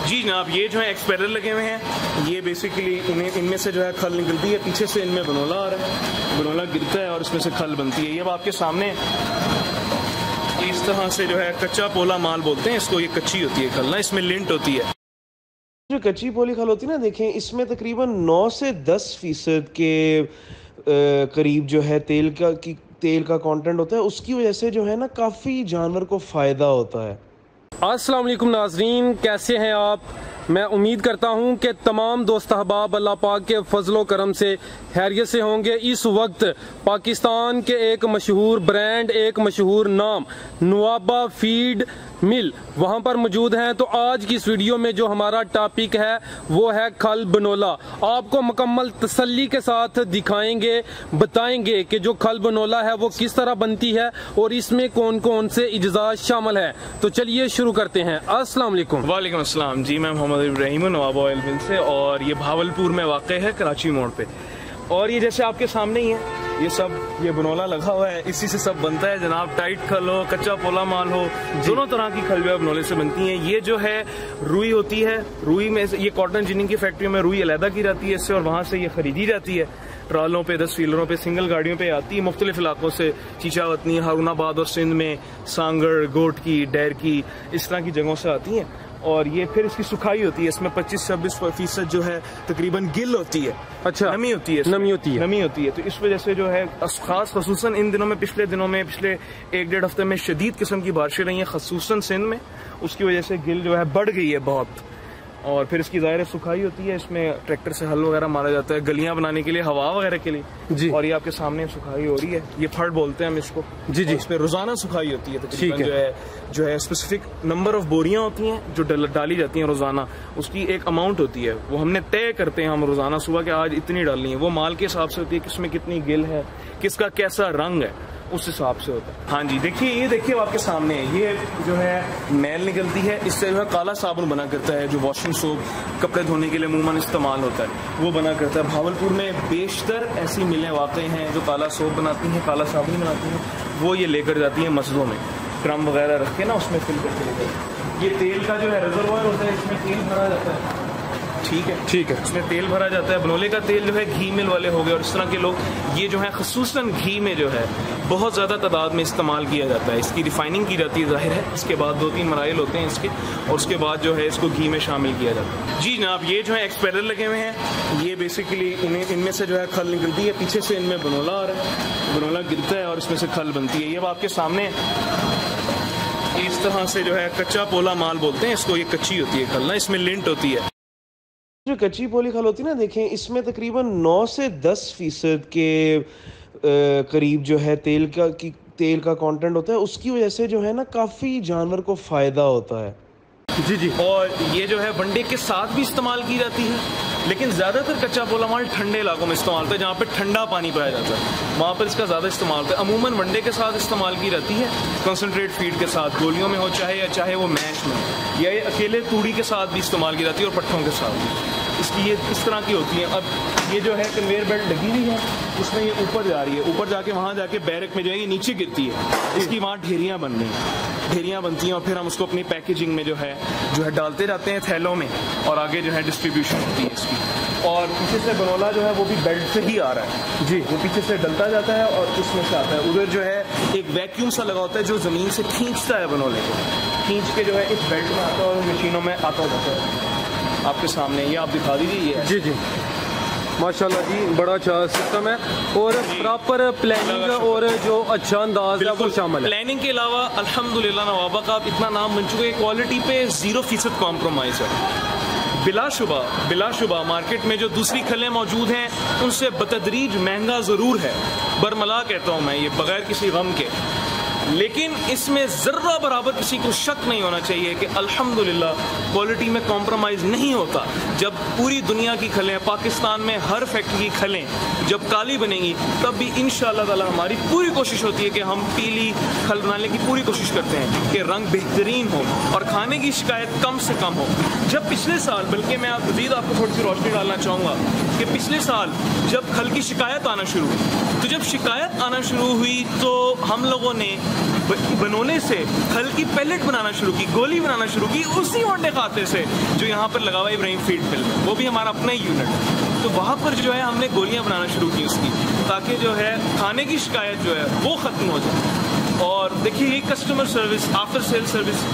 जी जनाब, ये जो है एक्सपेलर लगे हुए हैं। ये बेसिकली इनमें से जो है खल निकलती है, पीछे से इनमें बनोला आ रहा है, बनोला गिरता है और इसमें से खल बनती है। ये अब आपके सामने इस तरह से जो है कच्चा पोला माल बोलते हैं इसको। ये कच्ची होती है खल ना, इसमें लिंट होती है। जो कच्ची पोली खल होती है ना, देखें इसमें तकरीबन 9 से 10% के करीब जो है तेल का कंटेंट होता है। उसकी वजह से जो है ना काफ़ी जानवर को फ़ायदा होता है। अस्सलाम वालेकुम नाज़रीन, कैसे हैं आप? मैं उम्मीद करता हूं कि तमाम दोस्त अहबाब अल्लाह पाक के फजलो करम से खैरियत से होंगे। इस वक्त पाकिस्तान के एक मशहूर ब्रांड, एक मशहूर नाम नवाबा फीड मिल वहां पर मौजूद हैं। तो आज की इस वीडियो में जो हमारा टॉपिक है वो है खल बनोला। आपको मुकम्मल तसल्ली के साथ दिखाएंगे, बताएंगे कि जो खल बनोला है वो किस तरह बनती है और इसमें कौन कौन से इजाज़त शामिल है। तो चलिए शुरू करते हैं। अस्सलाम वालेकुम। वालेकुम अस्सलाम। जी मैं मोहम्मद इब्राहिम नवाबा ऑयल मिल से, और ये भावलपुर में वाक़ है, कराची मोड़ पे। और ये जैसे आपके सामने ही है, ये बनोला लगा हुआ है, इसी से सब बनता है जनाब। टाइट खल हो, कच्चा पोला माल हो, दोनों तरह की खल जो है बनोले से बनती है। ये जो है रुई होती है, रुई में ये कॉटन जिनिंग की फैक्ट्री में रुई अलहदा की जाती है इससे, और वहाँ से ये खरीदी जाती है। ट्रालों पे, 10 व्हीलरों पे, सिंगल गाड़ियों पे आती है मुख्तलिफ इलाकों से। चीचावतनी, हारूनाबाद और सिंध में, सांगड़, गोट की, डैर की, इस तरह की जगहों से आती हैं। और ये फिर इसकी सुखाई होती है। इसमें 25-26% जो है तकरीबन गिल होती है। अच्छा, नमी होती है, नमी होती है। तो इस वजह से जो है खास खसूसन इन दिनों में, पिछले 1-1.5 हफ्ते में शदीद किस्म की बारिशें रही हैं, खसूसन सिंध में। उसकी वजह से गिल जो है बढ़ गई है बहुत। और फिर इसकी ज़ाहिर सुखाई होती है। इसमें ट्रैक्टर से हल वगैरह मारा जाता है गलियां बनाने के लिए, हवा वगैरह के लिए जी। और ये आपके सामने सुखाई हो रही है, ये फड़ बोलते हैं हम इसको जी। इसमें रोजाना सुखाई होती है। तकरीबन जो है स्पेसिफिक नंबर ऑफ बोरियां होती हैं जो डाली जाती हैं रोजाना। उसकी एक अमाउंट होती है, वो हमने तय करते हैं हम रोजाना सुबह के आज इतनी डालनी है। वो माल के हिसाब से होती है, किसमें कितनी गिल है, किसका कैसा रंग है, उस हिसाब से होता है। हाँ जी, देखिए ये देखिए आपके सामने है, ये जो है मैल निकलती है, इससे जो है काला साबुन बना करता है, जो वॉशिंग सोप कपड़े धोने के लिए अमूमन इस्तेमाल होता है, वो बना करता है। भावलपुर में बेशतर ऐसी मिलें वाक़ हैं जो काला सोप बनाती हैं, काला साबुन बनाती हैं। वो ये लेकर जाती हैं मस्जिदों में, ड्रम वगैरह रख के ना उसमें फिल करके लेकर। ये तेल का जो है रिजर्वायर होता है, इसमें तेल भरा जाता है। ठीक है, इसमें तेल भरा जाता है। बनोले का तेल जो है घी मिल वाले हो गए और इस तरह के लोग, ये जो है खसूसन घी में जो है बहुत ज़्यादा तादाद में इस्तेमाल किया जाता है। इसकी रिफाइनिंग की जाती है ज़ाहिर है। इसके बाद 2-3 मराइल होते हैं इसके, और उसके बाद जो है इसको घी में शामिल किया जाता है। जी जनाब, ये जो है एक्सपेलर लगे हुए हैं। ये बेसिकली इनमें से जो है खल निकलती है, पीछे से इनमें बनोला आ रहा है, बनोला गिरता है और इसमें से खल बनती है। ये अब आपके सामने इस तरह से जो है कच्चा पोला माल बोलते हैं इसको। ये कच्ची होती है खल ना, इसमें लिंट होती है। जो कच्ची पोली खल होती है ना, देखें इसमें तकरीबन 9 से 10% के करीब जो है तेल का कंटेंट होता है। उसकी वजह से जो है ना काफ़ी जानवर को फ़ायदा होता है जी। और ये जो है वनडे के साथ भी इस्तेमाल की जाती है, लेकिन ज़्यादातर कच्चा पोला माल ठंडे इलाकों में इस्तेमाल होता है, जहाँ पे ठंडा पानी पाया जाता है, वहाँ पर इसका ज़्यादा इस्तेमाल होता है। अमूमन वनडे के साथ इस्तेमाल की जाती है, कंसनट्रेट फीड के साथ, गोलियों में हो चाहे वो मैश में, या ये अकेले तूड़ी के साथ भी इस्तेमाल की जाती है और पट्ठों के साथ भी। इसकी ये इस तरह की होती है। अब ये जो है कन्वेयर बेल्ट लगी हुई है, उसमें ये ऊपर जा रही है, ऊपर जाके वहाँ जाके बैरक में जाएगी, नीचे गिरती है। इसकी वहाँ ढेरियाँ बन रही हैं, ढेरियाँ बनती हैं, और फिर हम उसको अपनी पैकेजिंग में जो है डालते जाते हैं थैलों में, और आगे जो है डिस्ट्रीब्यूशन होती है इसकी। और पीछे से बनोला जो है वो भी बेल्ट से ही आ रहा है जी, वो पीछे से डलता जाता है और उसमें से आता है। उधर जो है एक वैक्यूम सा लगा होता है जो ज़मीन से खींचता है बनोले को, खींच के जो है इस बेल्ट में आता है और मशीनों में आता जाता है। आपके सामने ये आप दिखा दीजिए। जी माशाल्लाह जी, बड़ा अच्छा सिस्टम है और प्रॉपर प्लानिंग और जो अच्छा अंदाज है वो शामिल है। प्लानिंग के अलावा अल्हम्दुलिल्लाह नवाबा का आप इतना नाम बन चुके हैं, क्वालिटी पे 0% कॉम्प्रोमाइज़ है। बिलाशुबा मार्केट में जो दूसरी खलें मौजूद हैं उनसे बतदरीज महंगा ज़रूर है, बरमला कहता हूँ मैं ये बगैर किसी गम के, लेकिन इसमें ज़र्रा बराबर किसी को शक नहीं होना चाहिए कि अल्हम्दुलिल्लाह क्वालिटी में कॉम्प्रोमाइज़ नहीं होता। जब पूरी दुनिया की खलें, पाकिस्तान में हर फैक्ट्री की खलें जब काली बनेंगी, तब भी इंशाअल्लाह ताला हमारी पूरी कोशिश होती है कि हम पीली खल बनाने की पूरी कोशिश करते हैं कि रंग बेहतरीन हो और खाने की शिकायत कम से कम हो। जब पिछले साल, बल्कि मैं मज़ीद आपको थोड़ी सी रोशनी डालना चाहूँगा कि पिछले साल जब खल की शिकायत आना शुरू हुई, तो जब शिकायत आना शुरू हुई तो हम लोगों ने बनोले से खल की पैलेट बनाना शुरू की, गोली बनाना शुरू की, उसी वनडे खाते से जो यहाँ पर लगा हुआ इब्राहिम फीड मिल, वो भी हमारा अपना ही यूनिट है। तो वहाँ पर जो है हमने गोलियाँ बनाना शुरू की उसकी, ताकि जो है खाने की शिकायत जो है वो ख़त्म हो जाए। और देखिए ये customer service, after sale service,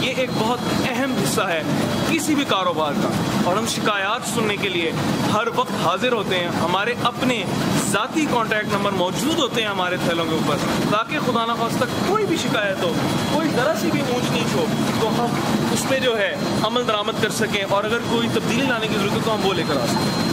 ये एक बहुत अहम हिस्सा है किसी भी कारोबार का। और हम शिकायत सुनने के लिए हर वक्त हाजिर होते हैं। हमारे अपने ज़ाती कॉन्टैक्ट नंबर मौजूद होते हैं हमारे थैलों के ऊपर, ताकि खुदा न खास्ता कोई भी शिकायत हो, कोई ज़रा सी भी ऊंच नीच हो, तो हम उसमें जो है अमल दरामद कर सकें। और अगर कोई तब्दीली लाने की ज़रूरत है तो हम वो लेकर आ सकें।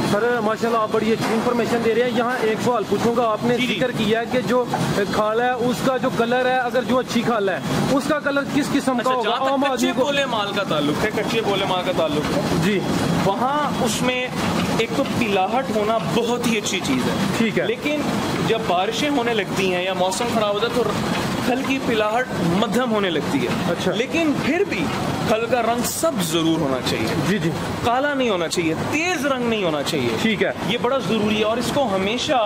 सर माशाल्लाह आप बड़ी अच्छी इन्फॉर्मेशन दे रहे हैं। यहाँ एक सवाल पूछूंगा, आपने जिक्र किया कि जो खल है उसका जो कलर है, अगर जो अच्छी खल है उसका कलर किस किस्म का होगा? आम आदमी को बोले माल का ताल्लुक है, कच्चे बोले माल का ताल्लुक है जी, वहाँ उसमें एक तो पिलाहट होना बहुत ही अच्छी चीज़ है, ठीक है। लेकिन जब बारिशें होने लगती हैं या मौसम खराब होता है तो खल की पिलाहट मध्यम होने लगती है। अच्छा। लेकिन फिर भी खल का रंग सब जरूर होना चाहिए। जी जी। काला नहीं होना चाहिए, तेज रंग नहीं होना चाहिए, ठीक है। ये बड़ा जरूरी है। और इसको हमेशा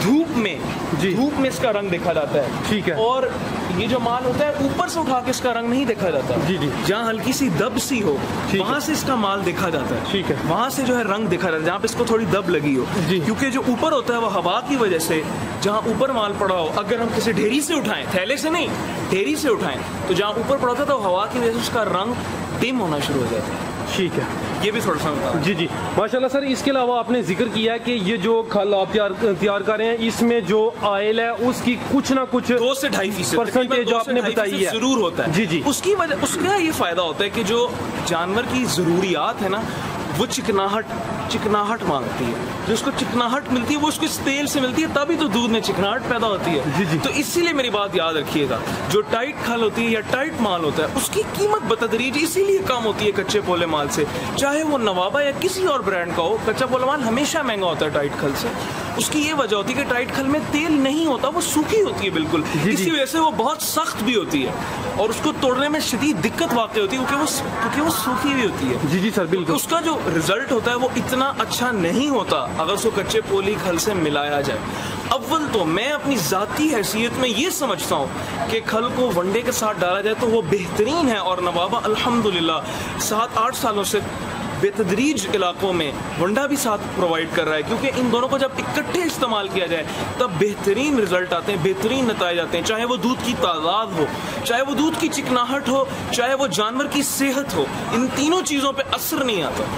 धूप में इसका रंग देखा जाता है, ठीक है। और ये जो माल होता है ऊपर से उठा के इसका रंग नहीं देखा जाता। जी जी। जहाँ हल्की सी दब सी हो वहां से इसका माल देखा जाता है, ठीक है। वहां से जो है रंग देखा जाता है, जहाँ पे इसको थोड़ी दब लगी हो, क्योंकि जो ऊपर होता है वो हवा की वजह से, जहाँ ऊपर माल पड़ा हो, अगर हम किसी ढेरी से उठाएं, थैले से नहीं ढेरी से उठाएं, तो जहाँ ऊपर पड़ा होता है तो हवा की वजह से उसका रंग डिम होना शुरू हो जाता है, ठीक है। ये भी थोड़ा सा जी जी माशाल्लाह सर। इसके अलावा आपने जिक्र किया है कि ये जो खल आप तैयार कर रहे हैं, इसमें जो ऑयल है उसकी कुछ ना कुछ 2 से 2.5% जो आपने बताई है जरूर होता है। जी जी। उसकी वजह, उसका ये फायदा होता है कि जो जानवर की जरूरियात है ना, वो चिकनाहट मांगती है। जो उसको चिकनाहट मिलती है वो उसको इस तेल से मिलती है, तभी तो दूध में चिकनाहट पैदा होती है। जी जी। तो इसीलिए मेरी बात याद रखिएगा, जो टाइट खल होती है या टाइट माल होता है उसकी कीमत बतदरीज इसीलिए कम होती है कच्चे पोले माल से, चाहे वो नवाबा या किसी और ब्रांड का हो। कच्चा पोला माल हमेशा महंगा होता है टाइट खल से। उसकी ये वजह होती है कि टाइट खल में तेल नहीं होता, वो सूखी होती है बिल्कुल, इसी वजह से वो बहुत सख्त भी होती है और उसको तोड़ने में शदीद दिक्कत वाक़ई होती है, क्योंकि वो सूखी भी होती है। जी जी सर बिल्कुल। उसका जो रिजल्ट होता है वो इतना अच्छा नहीं होता अगर उसको कच्चे पोली खल से मिलाया जाए। अव्वल तो मैं अपनी ज़ाती हैसियत में ये समझता हूँ कि खल को वनडे के साथ डाला जाए तो वो बेहतरीन है। और नवाबा अल्हम्दुलिल्लाह 7-8 सालों से बेतदरीज इलाकों में वंडा भी साथ प्रोवाइड कर रहा है, क्योंकि इन दोनों को जब इकट्ठे इस्तेमाल किया जाए तब बेहतरीन रिजल्ट आते हैं, बेहतरीन नतीजे आते हैं। चाहे वो दूध की तादाद हो, चाहे वो दूध की चिकनाहट हो, चाहे वो जानवर की सेहत हो, इन तीनों चीज़ों पे असर नहीं आता।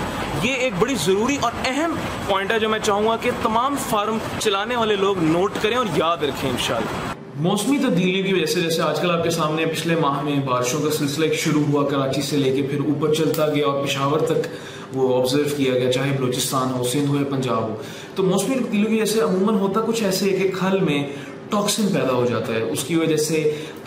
ये एक बड़ी ज़रूरी और अहम पॉइंट है जो मैं चाहूँगा कि तमाम फार्म चलाने वाले लोग नोट करें और याद रखें इंशाल्लाह। मौसमी तब्दीली की वजह से, जैसे आजकल आपके सामने पिछले माह में बारिशों का सिलसिला शुरू हुआ, कराची से लेके फिर ऊपर चलता गया और पेशावर तक वो ऑब्जर्व किया गया, चाहे बलूचिस्तान हो, सिंध हो या पंजाब हो। तो मौसमी तब्दीली की वजह से अमूमन होता कुछ ऐसे है कि खल में टॉक्सिन पैदा हो जाता है, उसकी वजह से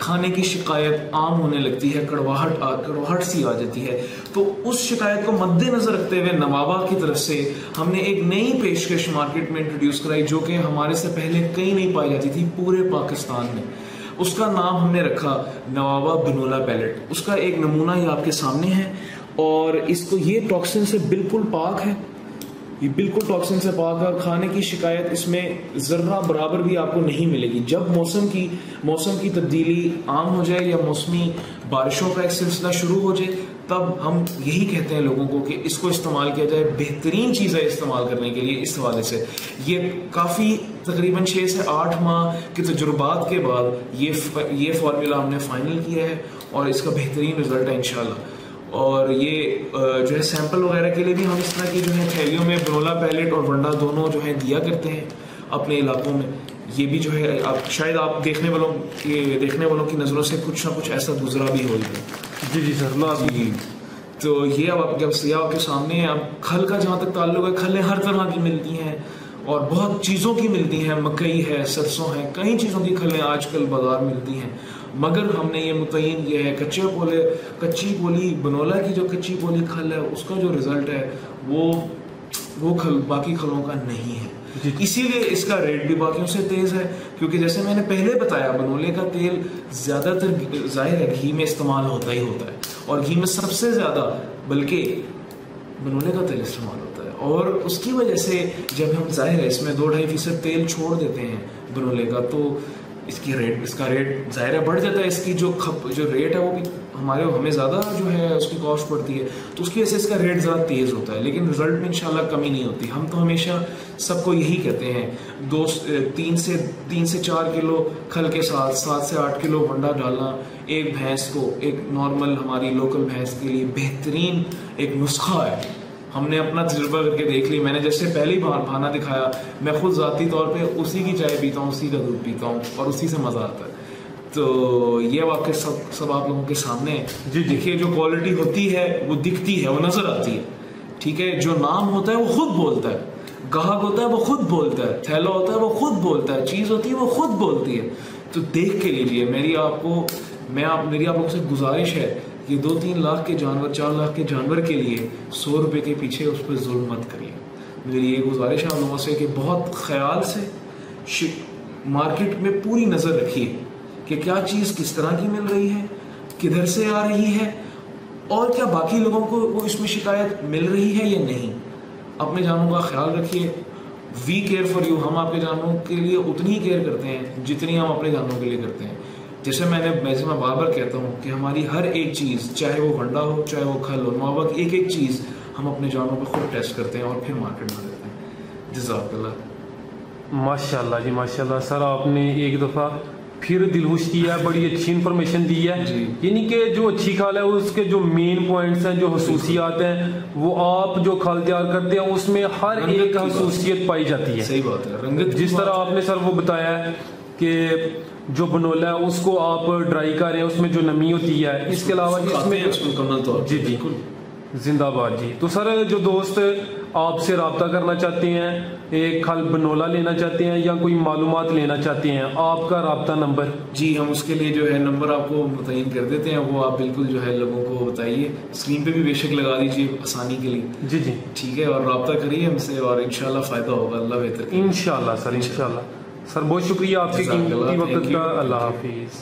खाने की शिकायत आम होने लगती है, कड़वाहट सी आ जाती है। तो उस शिकायत को मद्देनजर रखते हुए नवाबा की तरफ से हमने एक नई पेशकश मार्केट में इंट्रोड्यूस कराई, जो कि हमारे से पहले कहीं नहीं पाई जाती थी पूरे पाकिस्तान में। उसका नाम हमने रखा नवाबा बनोला पैलेट। उसका एक नमूना ही आपके सामने है और इसको, ये टॉक्सिन से बिल्कुल पाक है, ये बिल्कुल टॉक्सिन से पाक है और खाने की शिकायत इसमें जर्रा बराबर भी आपको नहीं मिलेगी। जब मौसम की तब्दीली आम हो जाए या मौसमी बारिशों का एक सिलसिला शुरू हो जाए, तब हम यही कहते हैं लोगों को कि इसको इस्तेमाल किया जाए। बेहतरीन चीज़ है इस्तेमाल करने के लिए। इस हवाले से ये काफ़ी तकरीबन 6 से 8 माह के तजुर्बात के बाद ये फार्मूला हमने फाइनल किया है और इसका बेहतरीन रिजल्ट है इंशाल्लाह। और ये जो है सैंपल वगैरह के लिए भी हम इस तरह की जो है थैलियों में बनोला पैलेट और वंडा दोनों जो है दिया करते हैं अपने इलाकों में। ये भी जो है शायद आप देखने वालों की नज़रों से कुछ ना कुछ ऐसा गुजरा भी हो जाए। जी जी सर जी। तो ये अब आपके सामने है। अब खल का जहाँ तक ताल्लुक है, खलें हर तरह की मिलती हैं और बहुत चीज़ों की मिलती हैं, मकई है, सरसों है, कई चीज़ों की खलें आजकल बाजार मिलती हैं। मगर हमने ये मुतय्यन किया है कच्ची पोली बनोला की जो कच्ची पोली खल है, उसका जो रिजल्ट है वो खल बाकी खलों का नहीं है। इसीलिए इसका रेट भी बाकियों से तेज है, क्योंकि जैसे मैंने पहले बताया बनोले का तेल ज्यादातर जाहिर है घी में इस्तेमाल होता ही होता है और घी में सबसे ज्यादा बल्कि बनोले का तेल इस्तेमाल होता है। और उसकी वजह से जब हम जाहिर है इसमें 2-2.5% तेल छोड़ देते हैं बनोले का, तो इसका रेट ज़ाहिर है बढ़ जाता है। इसकी जो रेट है वो भी हमें ज़्यादा जो है उसकी कॉस्ट पड़ती है, तो उसकी वजह से इसका रेट ज़्यादा तेज़ होता है, लेकिन रिजल्ट में इंशाल्लाह कमी नहीं होती। हम तो हमेशा सबको यही कहते हैं 3 से 4 किलो खल के साथ 7 से 8 किलो वंडा डालना एक भैंस को, एक नॉर्मल हमारी लोकल भैंस के लिए बेहतरीन एक नुस्खा है। हमने अपना तजुर्बा करके देख लिया। मैंने जैसे पहले ही बहाना दिखाया, मैं खुद ज़ाती तौर पे उसी की चाय पीता हूँ, उसी का दूध पीता हूँ और उसी से मज़ा आता है। तो ये वाकई सब आप लोगों के सामने है। जी देखिए, जो क्वालिटी होती है वो दिखती है, वो नज़र आती है, ठीक है। जो नाम होता है वो खुद बोलता है, गाहक होता है वो खुद बोलता है, थैला होता है वो खुद बोलता है, चीज़ होती है वो खुद बोलती है। तो देख के लीजिए। मेरी आप लोगों से गुजारिश है कि 2-3 लाख के जानवर, 4 लाख के जानवर के लिए 100 रुपये के पीछे उस पर जुल्म मत करिए। मेरी ये गुजारिश है आप लोगों से कि बहुत ख्याल से मार्केट में पूरी नज़र रखिए कि क्या चीज़ किस तरह की मिल रही है, किधर से आ रही है, और क्या बाकी लोगों को वो इसमें शिकायत मिल रही है या नहीं। अपने जानवरों का ख्याल रखिए। We care for you. हम आपके जानवरों के लिए उतनी ही केयर करते हैं जितनी हम अपने जानवरों के लिए करते हैं। जैसे मैं बार बार कहता हूँ कि हमारी हर एक चीज़, चाहे वो वंडा हो, चाहे वो खल हो, नौबक, एक एक चीज़ हम अपने जानवरों पर खुद टेस्ट करते हैं और फिर मार्केट में देते हैं। जज़ाकल्लाह। माशाल्लाह जी, माशाल्लाह सर, आपने एक दफ़ा फिर दिलखुश किया, बड़ी अच्छी इन्फॉर्मेशन दी है। यानी कि जो अच्छी खाल है उसके जो मेन पॉइंट्स हैं, जो खसूसियात हैं, वो आप जो खाल तैयार करते हैं उसमें हर एक खसूसियत पाई जाती है। सही बात है। रंगत जिस तरह आपने सर वो बताया है कि जो बनोला है उसको आप ड्राई कर रहे हैं, उसमें जो नमी होती है, इसके अलावा इसमें मुकम्मल तौर जी बिल्कुल जिंदाबाद जी। तो सर, जो दोस्त आपसे रब्ता करना चाहते हैं, एक खल बनोला लेना चाहते हैं या कोई मालूमात लेना चाहते हैं, आपका रब्ता नंबर? जी, हम उसके लिए जो है नंबर आपको मुतय्यन कर देते हैं, वो आप बिल्कुल जो है लोगों को बताइए। स्क्रीन पे भी बेशक लगा दीजिए आसानी के लिए। जी जी ठीक है, और रब्ता करिए हमसे और इंशाल्लाह फ़ायदा होगा। अल्लाह बेहतर। इंशाल्लाह सर, इंशाल्लाह सर। बहुत शुक्रिया आपके कीमती वक्त का। अल्लाह हाफिज़।